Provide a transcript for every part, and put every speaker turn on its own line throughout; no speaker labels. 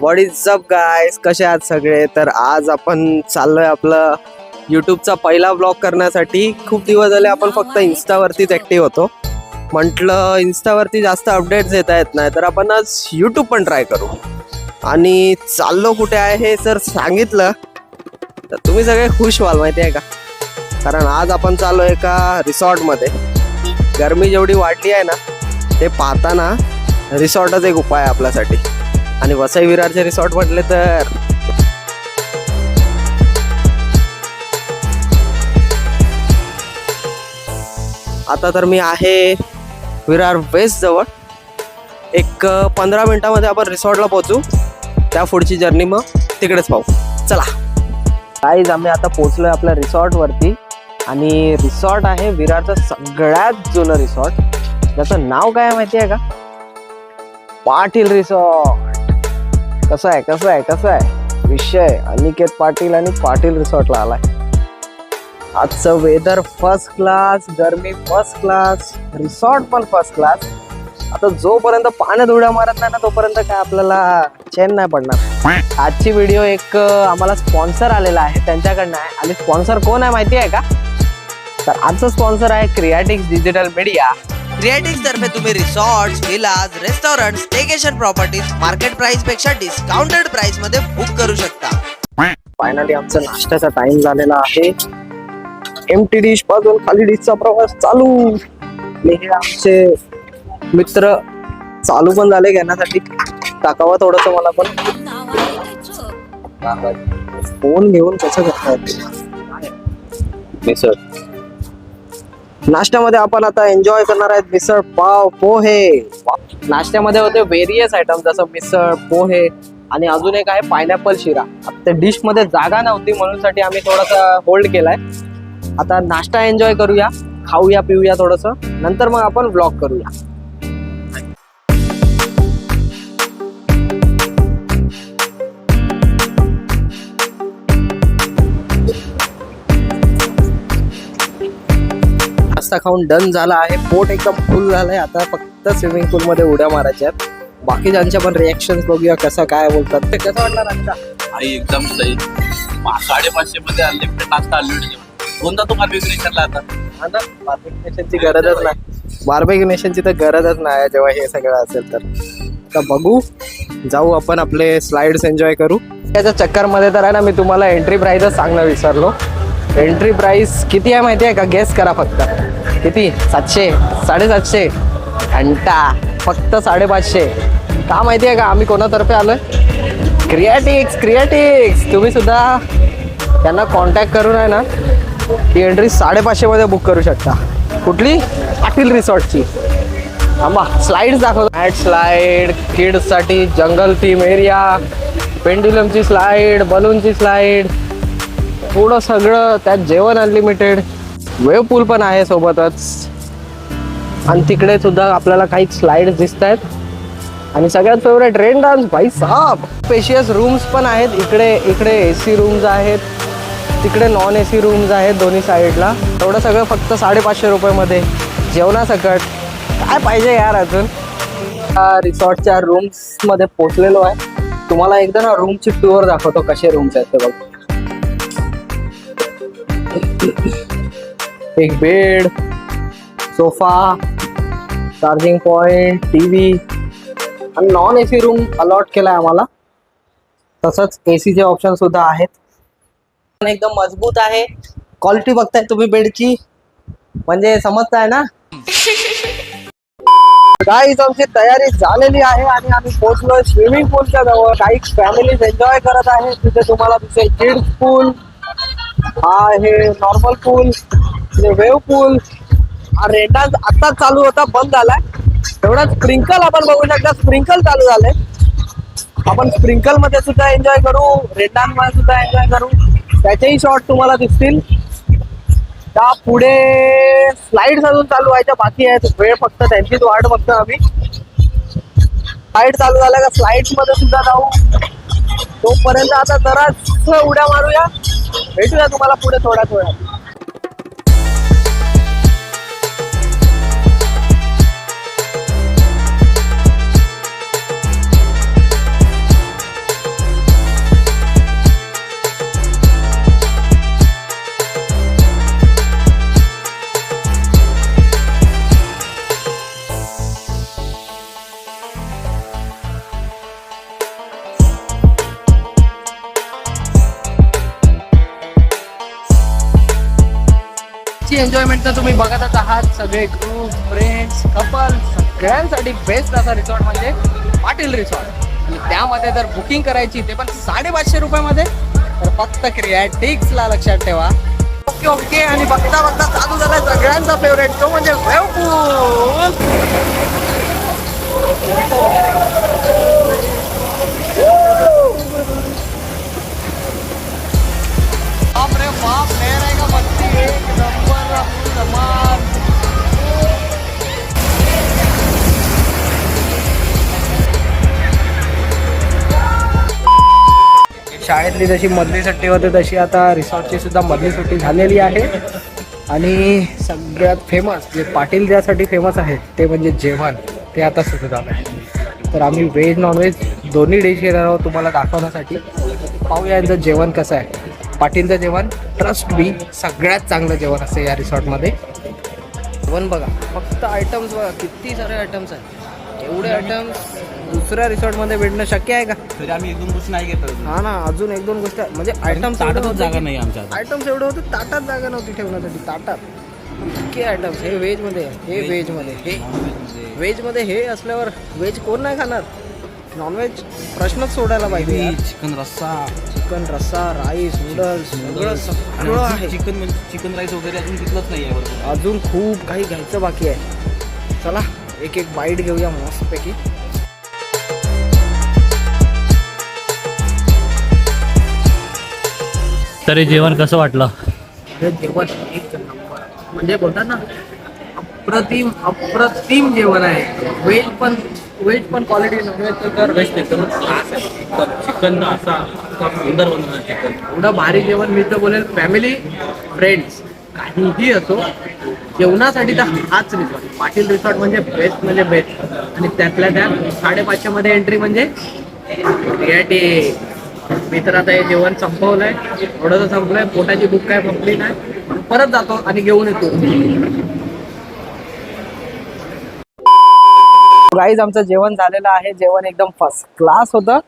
What is up guys, कसे आहात सगळे? तर आज आपण चाललोय आपलं यूट्यूबचा पहिला ब्लॉग करण्यासाठी. खूप दिवस झाले आपण फक्त इन्स्टावरतीच ॲक्टिव्ह होतो. म्हटलं इन्स्टावरती जास्त अपडेट्स देता येत नाही, तर आपण आज यूट्यूब पण ट्राय करू. आणि चाललो कुठे आहे हे जर सांगितलं तर तुम्ही सगळे खुश व्हाल, माहिती आहे का? कारण आज आपण चाललो एका रिसॉर्टमध्ये. गरमी जेवढी वाढली आहे ना, ते पाहताना रिसॉर्टच एक उपाय आहे आपल्यासाठी. आणि वसई विरारचे रिसॉर्ट म्हटले तर आता तर मी आहे विरार वेस्ट जवळ. एक 15 मिनिटामध्ये आपण रिसॉर्टला पोहोचू. त्या पुढची जर्नी मग तिकडेच पाहू. चला गाईज, आम्ही आता पोहोचलोय आपल्या रिसॉर्टवरती. आणि रिसॉर्ट आहे विरारचं सगळ्यात जुनं रिसॉर्ट, ज्याचं नाव काय माहिती आहे का? पाटील रिसॉर्ट. कसं आहे विषय? अनिकेत पाटील आणि पाटील रिसॉर्टला आलाय. आजचं वेदर फर्स्ट क्लास, गरमी फर्स्ट क्लास, रिसॉर्ट पण फर्स्ट क्लास. आता जोपर्यंत पाण्यात उड्या मारत नाही ना, तोपर्यंत काय आपल्याला चैन नाही पडणार. आजची व्हिडिओ एक आम्हाला स्पॉन्सर आलेला आहे, त्यांच्याकडनं आहे. आणि स्पॉन्सर कोण आहे माहिती आहे का? तर आजचं स्पॉन्सर आहे क्रिएटिक्स डिजिटल मीडिया.
क्रिएटिक्स तर्फे तुम्ही resorts, villas, restaurant, staycation properties market price पेक्षा डिस्काउंटेड प्राइस मध्ये बुक करू शकता.
फायनली आमचा नाश्त्याचा टाइम झालेला आहे. एमटी डिश पासून खाली डिशचा प्रवास चालू. आणि हे आमचे मित्र चालू पण झाले घेण्यासाठी. टाकावा थोडस मला पण. फोन घेऊन कसं करतायत? मिसळ नाश्त्यामध्ये आपण आता एन्जॉय करणार आहेत मिसळ पाव पोहे. नाश्त्यामध्ये होते व्हेरियस आयटम, जसं मिसळ पोहे आणि अजून एक आहे पायनॅपल शिरा. आता डिश मध्ये जागा नव्हती म्हणून साठी आम्ही थोडासा होल्ड केलाय. आता नाश्ता एन्जॉय करूया, खाऊया पिऊया थोडस, नंतर मग आपण व्लॉग करूया. नाश्ता खाऊन डन झाला आहे. पोट एकदम फुल झालंय. आता फक्त स्विमिंग पूल मध्ये उड्या मारायच्या आहेत. बाकी ज्यांच्या पण रिएक्शन बघूया कसं काय बोलतात. ते कसं वाटलं नाश्ता?
आई एकदम सही. 550 मध्ये अनलिमिटेड नाश्ता, अनलिमिटेड. कोणता तो बार्बिक्युनेशनला आता?
बार्बिक्युनेशनची गरजच नाही. बार्बिक्युनेशनची तर गरजच नाही जेव्हा हे सगळं असेल तर. आता बघू, जाऊ आपण आपले स्लाइड्स एन्जॉय करू. त्याच्या चक्करमध्ये तर आहे ना, मी तुम्हाला एंट्री प्राइसच सांगणं विसरलो. एंट्री प्राइस किती आहे माहिती आहे का? गेस करा फक्त. किती? 700, 750. घंटा फक्त 550. का माहिती आहे का आम्ही कोणातर्फे आलोय? क्रिएटिक्स. तुम्ही सुद्धा त्यांना कॉन्टॅक्ट करून आहे ना, ही एंट्री 550 मध्ये बुक करू शकता. कुठली? पाटील रिसॉर्टची. थांबा, स्लाइड्स दाखवतो. मॅट स्लाइड, किड्ससाठी जंगल थीम एरिया, पेंड्युलमची स्लाइड, बलूनची स्लाइड, थोडं सगळं. त्यात जेवण अनलिमिटेड. वेव पूल पण आहे सोबतच. आणि तिकडे सुद्धा आपल्याला काही स्लाइड्स दिसत आहेत. आणि सगळ्यात फेवरेट रेन डान्स. भाई साहब, स्पेशियस रूम्स पण आहेत. इकडे एसी रूम्स आहेत, तिकडे नॉन एसी रूम्स आहेत दोन्ही साईडला. एवढं सगळं फक्त 550 रुपयामध्ये जेवणासकट. काय पाहिजे यार अजून? रिसॉर्टच्या रूम्स मध्ये पोहोचलेलो आहे. तुम्हाला एकदा ना रूमची टूर दाखवतो, कसे रूम्स आहेत ते बघ. एक bed, sofa, charging point, TV. आणि नॉन एसी रूम अलॉट केलाय आम्हाला. तसंच एसीचे ऑप्शन सुद्धा आहेत. एकदम मजबूत आहे. क्वालिटी बघताय तुम्ही बेडची, म्हणजे समजताय ना. गाईज, आमची तयारी झालेली आहे आणि आम्ही पोहोचलोय स्विमिंग पूलच्या जवळ. काही फॅमिलीज एन्जॉय करत आहे. तिथे तुम्हाला दिसेल किड्स पूल, हा आहे नॉर्मल पूल, वेव पूल. हा रेन डान्स आत्ताच चालू होता, बंद झालाय. तेवढा स्प्रिंकल आपण बघू शकता, स्प्रिंकल चालू झाले. आपण स्प्रिंकल मध्ये सुद्धा एन्जॉय करू, रेन डान्स मध्ये सुद्धा एन्जॉय करू. त्याचेही शॉट तुम्हाला दिसतील. त्या पुढे स्लाइड्स अजून चालू व्हायच्या बाकी आहेत. वेळ फक्त त्यांचीच वाट बघतो आम्ही. स्लाइड चालू झाल्या का स्लाइड्स मध्ये सुद्धा जाऊ. तोपर्यंत आता जरा उड्या मारूया. भेटूया तुम्हाला पुढे थोड्याच वेळात. ची एन्जॉयमेंट तर तुम्ही बघतच आहात. सगळे ग्रुप, फ्रेंड्स, कपल सगळ्यांसाठी बेस्ट असा रिसॉर्ट म्हणजे पाटील रिसॉर्ट. आणि त्यामध्ये जर बुकिंग करायची ते पण 550 रुपयामध्ये, तर फक्त क्रिएटिक्सला लक्षात ठेवा. Okay okay. आणि बघता बघता चालू झालाय सगळ्यांचा फेवरेट, तो म्हणजे वेव्ह पूल. बाप रे बाप, लहर आहे का मस्ती, एक नंबर धमाल. शाळेतली जशी मधली सुट्टी होते तशी आता रिसॉर्टची सुद्धा मधली सुट्टी झालेली आहे. आणि सगळ्यात फेमस जे पाटील ज्यासाठी फेमस आहे ते म्हणजे जेवण, ते आता सुरू झालं आहे. तर आम्ही व्हेज नॉनव्हेज दोन्ही डिश येणार आहोत तुम्हाला दाखवण्यासाठी. पाहूया यांचं जेवण कसं आहे. पाटीलचं जेवण ट्रस्ट मी सगळ्यात चांगलं जेवण असतं या रिसॉर्टमध्ये. जेवण बघा, फक्त आयटम्स बघा, किती सारे आयटम्स आहेत. एवढे आयटम्स दुसऱ्या रिसॉर्टमध्ये भेटणं शक्य आहे का?
तरी आम्ही एक दोन गोष्टी नाही घेत.
हा ना, अजून एक दोन गोष्टी म्हणजे आयटम्स
जागा नाही आमच्या.
आयटम्स एवढं होतं, ताटात जागा नव्हती ठेवण्यासाठी. ताटात इतके आयटम्स. हे व्हेजमध्ये, हे व्हेजमध्ये, हे व्हेजमध्ये, हे असल्यावर व्हेज कोण नाही खाणार? नॉनव्हेज प्रश्नच सोडायला पाहिजे यार.
चिकन रस्सा,
राईस, नूडल्स सगळं आहे.
चिकन राईस वगैरे अजून घेतलंच नाही आहे.
अजून खूप काही घ्यायचं बाकी आहे. चला एक एक बाईट घेऊया मस्तपैकी.
तरी जेवण कसं वाटलं?
हे जेवण एक नंबर म्हणजे बोलतात ना, अप्रतिम जेवण आहे. व्हेज पण क्वालिटी, नॉनव्हेज तर बेस्ट एकदम.
चिकन असा सुंदर बनवलं चिकन.
एवढं भारी जेवण मी तर बोलेल फॅमिली फ्रेंड्स काहीही असो, जेवणासाठी तर हाच रिसॉर्ट. पाटील रिसॉर्ट म्हणजे बेस्ट म्हणजे बेस्ट. आणि त्यातल्या त्यात 550 मध्ये एंट्री म्हणजे क्रिएटिव्ह. मी तर आता हे जेवण संपवलंय, थोडंसं संपलंय, पोटाची भूक काय संपली नाही. परत जातो आणि घेऊन येतो. गाईज आमचं जेवण झालेलं आहे. जेवण एकदम फर्स्ट क्लास होतं.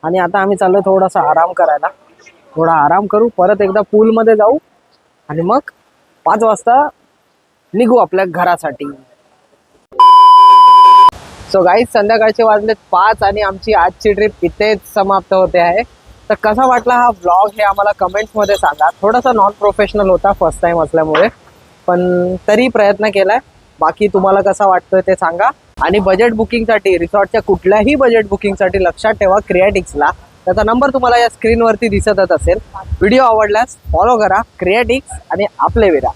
आणि आता आम्ही चाललो थोडासा आराम करायला. थोडा आराम करू, परत एकदा पूलमध्ये जाऊ आणि मग 5 वाजता निघू आपल्या घरासाठी. सो गाईज संध्याकाळचे वाजलेत 5 आणि आमची आजची ट्रिप इथेच समाप्त होते आहे. तर कसा वाटला हा व्लॉग हे आम्हाला कमेंट्समध्ये सांगा. थोडासा नॉन प्रोफेशनल होता फर्स्ट टाइम असल्यामुळे, पण तरी प्रयत्न केलाय. बाकी तुम्हाला कसा वाटतोय ते सांगा. आणि बजेट बुकिंगसाठी, रिसॉर्टच्या कुठल्याही बजेट बुकिंगसाठी लक्षात ठेवा क्रिएटिक्सला. त्याचा नंबर तुम्हाला या स्क्रीनवरती दिसतच असेल. व्हिडिओ आवडल्यास फॉलो करा क्रिएटिक्स आणि आपले विरा.